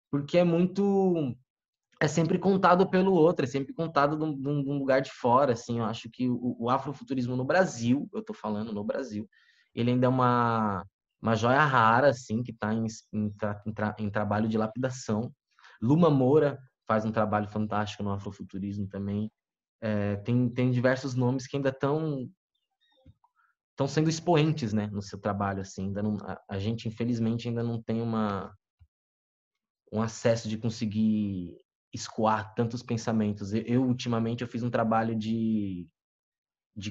porque é sempre contado pelo outro, é sempre contado de um lugar de fora, assim. Eu acho que o afrofuturismo no Brasil, eu tô falando no Brasil, ele ainda é uma joia rara, assim, que está em trabalho de lapidação. Luma Moura faz um trabalho fantástico no afrofuturismo também. Tem diversos nomes que ainda estão sendo expoentes, né, no seu trabalho, assim. Ainda não, a gente, infelizmente, ainda não tem um acesso de conseguir escoar tantos pensamentos. Ultimamente, eu fiz um trabalho de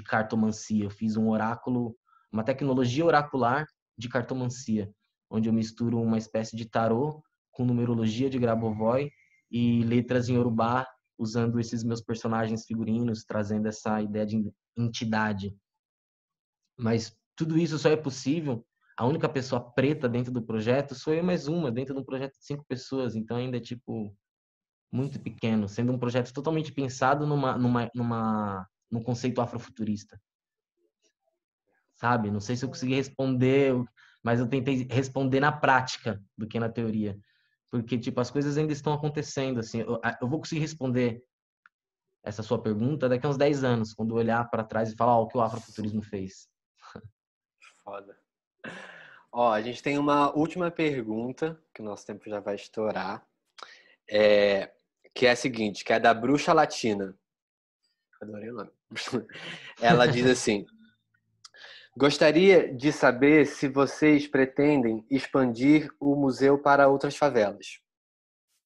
cartomancia. Eu fiz um oráculo, uma tecnologia oracular de cartomancia, onde eu misturo uma espécie de tarô com numerologia de Grabovoi e letras em Yorubá, usando esses meus personagens figurinos, trazendo essa ideia de entidade. Mas tudo isso só é possível, a única pessoa preta dentro do projeto sou eu mais uma, dentro de um projeto de 5 pessoas, então ainda é, tipo, muito pequeno, sendo um projeto totalmente pensado num conceito afrofuturista. Sabe? Não sei se eu consegui responder, mas eu tentei responder na prática do que na teoria. Porque, tipo, as coisas ainda estão acontecendo, assim. Eu vou conseguir responder essa sua pergunta daqui a uns 10 anos, quando eu olhar para trás e falar, o que o afrofuturismo fez. Foda. Ó, a gente tem uma última pergunta, que o nosso tempo já vai estourar, que é a seguinte, que é da Bruxa Latina. Adorei o nome. Ela diz assim: gostaria de saber se vocês pretendem expandir o museu para outras favelas.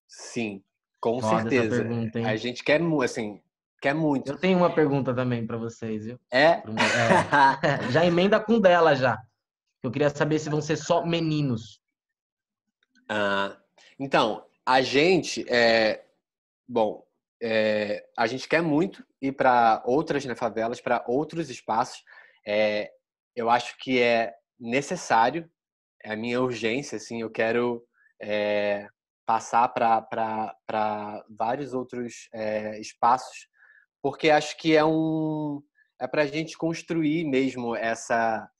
Sim, com Foda essa certeza. pergunta, hein? A gente quer, assim, quer muito. Eu tenho uma pergunta também para vocês, viu? É? Já emenda com dela já. Eu queria saber se vão ser só meninos. Então, a gente a gente quer muito ir para outras, né, favelas, para outros espaços. Eu acho que é necessário, é a minha urgência, assim, eu quero passar para vários outros espaços, porque acho que é para a gente construir mesmo essa,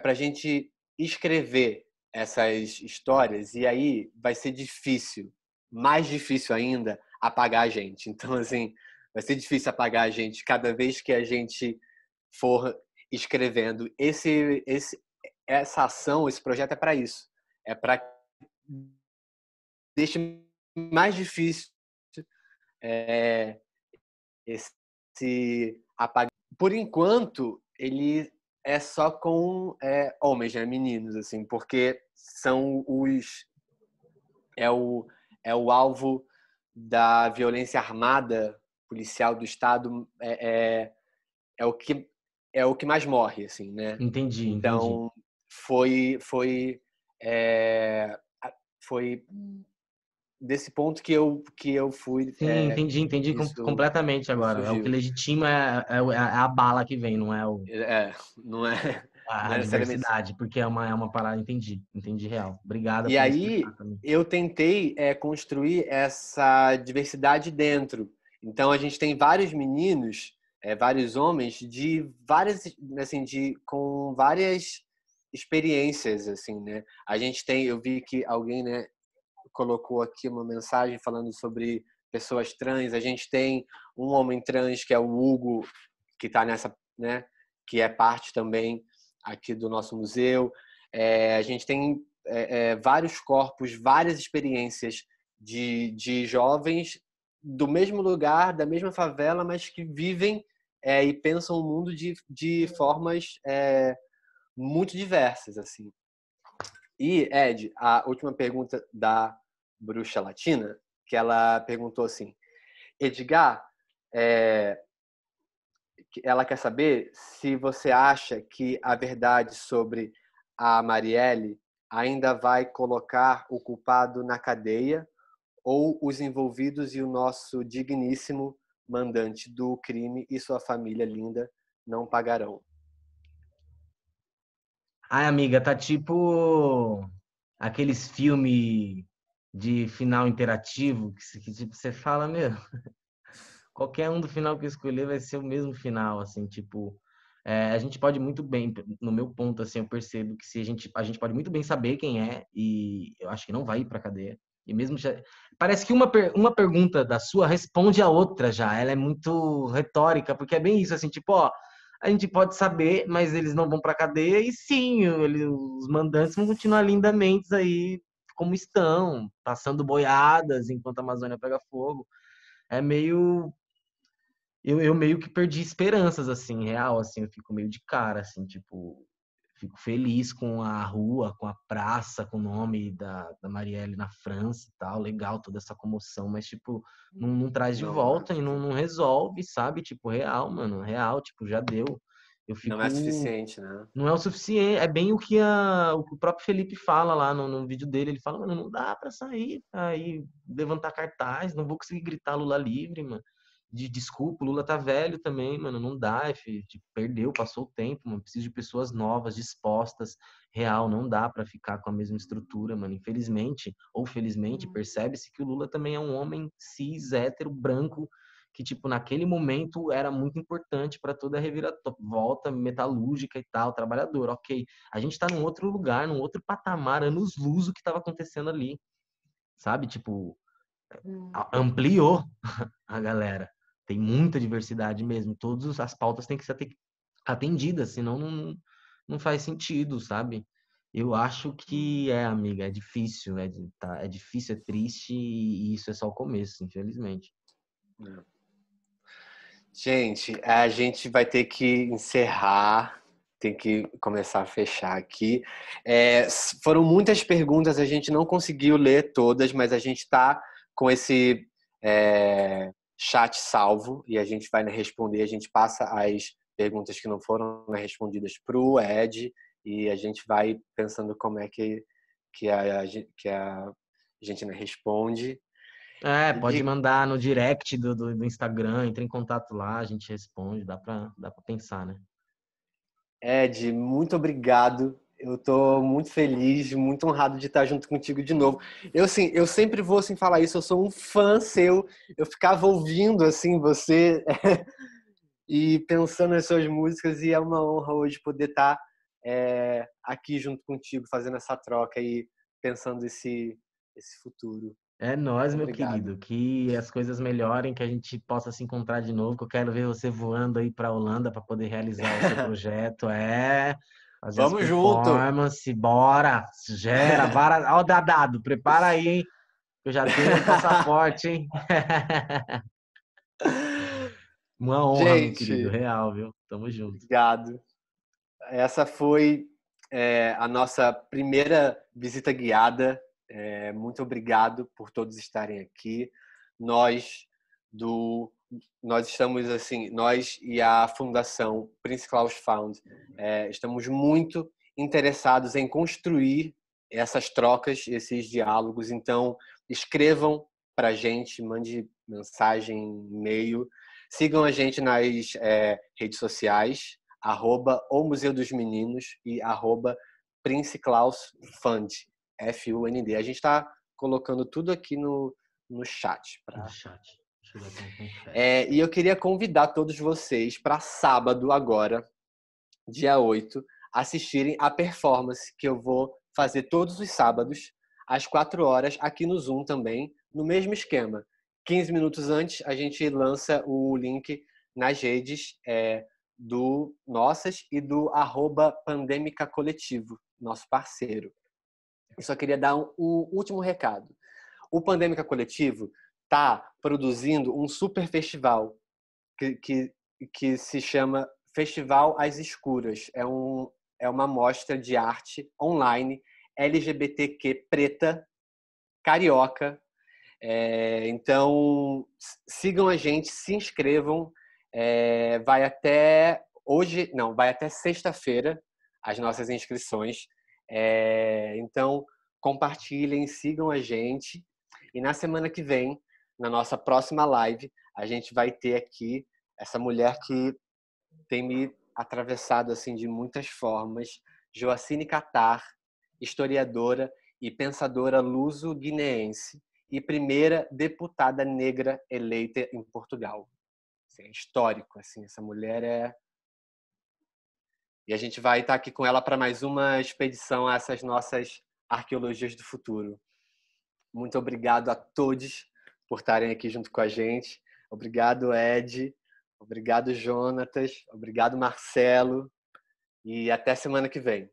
para a gente escrever essas histórias, e aí vai ser difícil, mais difícil ainda, apagar a gente. Então, assim, vai ser difícil apagar a gente cada vez que a gente for escrevendo. Essa ação, esse projeto é para isso. É para deixar mais difícil esse apagar. Por enquanto, ele é só com homens, né, meninos, assim, porque são é o alvo da violência armada policial do Estado, é o que mais morre, assim, né? Entendi. Então é, foi desse ponto que eu fui. Sim, entendi Isso completamente agora. É o que surgiu. legitima é a bala que vem, não é Não é, não a é necessariamente. diversidade, porque é uma parada, entendi real. Obrigada E por explicar aí também. eu tentei construir essa diversidade dentro. Então a gente tem vários meninos, vários homens de várias, assim, com várias experiências, assim, né? A gente tem, eu vi que alguém, né, colocou aqui uma mensagem falando sobre pessoas trans. A gente tem um homem trans que é o Hugo, que está nessa, né, que é parte também aqui do nosso museu. A gente tem vários corpos, várias experiências de jovens do mesmo lugar, da mesma favela, mas que vivem e pensam o mundo de formas muito diversas, assim. E, Ed, a última pergunta da Bruxa Latina, que ela perguntou assim: Edgar, ela quer saber se você acha que a verdade sobre a Marielle ainda vai colocar o culpado na cadeia ou os envolvidos e o nosso digníssimo mandante do crime e sua família linda não pagarão. Ai, amiga, tá tipo aqueles filmes de final interativo que tipo, você fala, meu, qualquer um do final que eu escolher vai ser o mesmo final, assim, tipo, a gente pode muito bem, no meu ponto, assim, eu percebo que se a gente pode muito bem saber quem é e eu acho que não vai ir pra cadeia. E mesmo parece que uma pergunta da sua responde a outra já, ela é muito retórica, porque é bem isso, assim, tipo, ó, a gente pode saber, mas eles não vão pra cadeia e sim, os mandantes vão continuar lindamente aí como estão, passando boiadas enquanto a Amazônia pega fogo. É meio eu meio que perdi esperanças, assim, real, assim, eu fico meio de cara, assim, tipo, fico feliz com a rua, com a praça, com o nome da Marielle na França e tal, legal toda essa comoção, mas, tipo, não traz de volta e não resolve, sabe? Tipo, real, mano, real, tipo, já deu. Eu Não é fico... suficiente, né? Não é o suficiente, é bem o que o próprio Felipe fala lá no vídeo dele, ele fala, mano, não dá pra sair, aí levantar cartaz, não vou conseguir gritar Lula livre, mano. Desculpa, o Lula tá velho também, mano, não dá, filho, tipo, perdeu, passou o tempo, mano, preciso de pessoas novas, dispostas, real, não dá pra ficar com a mesma estrutura, mano, infelizmente, ou felizmente, percebe-se que o Lula também é um homem cis, hétero, branco, que, tipo, naquele momento era muito importante para toda a reviravolta metalúrgica e tal, trabalhador, ok. A gente tá num outro lugar, num outro patamar, anos-luz o que tava acontecendo ali, sabe? Tipo, ampliou a galera. Tem muita diversidade mesmo, todas as pautas têm que ser atendidas, senão não faz sentido, sabe? Eu acho que amiga, é difícil, é difícil, é triste e isso é só o começo, infelizmente. Gente, a gente vai ter que encerrar, tem que começar a fechar aqui. Foram muitas perguntas, a gente não conseguiu ler todas, mas a gente está com esse chat salvo e a gente vai responder, a gente passa as perguntas que não foram respondidas para o Ed e a gente vai pensando como é que a gente responde. Pode mandar no direct do Instagram, entra em contato lá, a gente responde, dá pra pensar, né? Ed, muito obrigado. Eu tô muito feliz, muito honrado de estar junto contigo de novo. Eu sempre vou assim falar isso, eu sou um fã seu. Eu ficava ouvindo assim você e pensando nas suas músicas e é uma honra hoje poder estar aqui junto contigo, fazendo essa troca e pensando esse futuro. É nóis, meu Obrigado. querido. Que as coisas melhorem, que a gente possa se encontrar de novo. Que eu quero ver você voando aí pra Holanda para poder realizar o seu projeto. Fazer as Vamos junto! performances, bora! Gera, ó o dadado, prepara aí, hein? Eu já tenho o passaporte, hein? Uma honra, meu querido, Gente, real, viu? Tamo junto. obrigado. essa foi a nossa primeira visita guiada. Muito obrigado por todos estarem aqui. Nós estamos assim, nós e a Fundação Prince Claus Fund estamos muito interessados em construir essas trocas, esses diálogos. Então, escrevam para a gente, mande mensagem, e-mail, sigam a gente nas redes sociais, @o Museu dos Meninos e @Prince Claus Fund, FUND. A gente está colocando tudo aqui no chat. No chat. Deixa eu dar um confere. E eu queria convidar todos vocês para sábado agora, dia 8, assistirem a performance que eu vou fazer todos os sábados, às 4 horas, aqui no Zoom também, no mesmo esquema. 15 minutos antes, a gente lança o link nas redes do nossas e do @Pandêmica Coletivo, nosso parceiro. Eu só queria dar um último recado. O Pandêmica Coletivo está produzindo um super festival que se chama Festival às Escuras. É uma mostra de arte online LGBTQ preta, carioca. Então, sigam a gente, se inscrevam. Vai até sexta-feira as nossas inscrições. Então, compartilhem, sigam a gente. E na semana que vem, na nossa próxima live, a gente vai ter aqui essa mulher que tem me atravessado assim de muitas formas, Joacine Catar, historiadora e pensadora luso-guineense e primeira deputada negra eleita em Portugal. Assim, é histórico, assim, essa mulher E a gente vai estar aqui com ela para mais uma expedição a essas nossas arqueologias do futuro. Muito obrigado a todos por estarem aqui junto com a gente. Obrigado, Ed. Obrigado, Jonatas. Obrigado, Marcelo. E até semana que vem.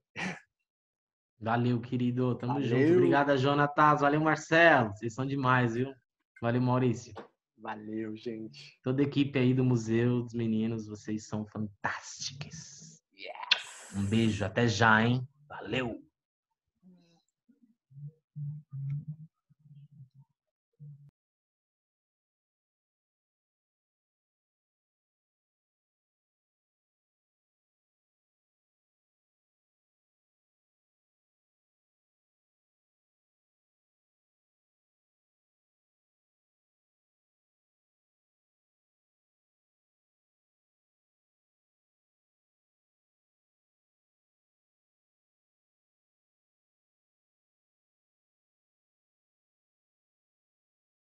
Valeu, querido. Tamo Valeu. junto. Obrigado, Jonatas. Valeu, Marcelo. Vocês são demais, viu? Valeu, Maurício. Valeu, gente. Toda a equipe aí do Museu dos Meninos, vocês são fantásticos. Yes. Um beijo. Até já, hein? Valeu.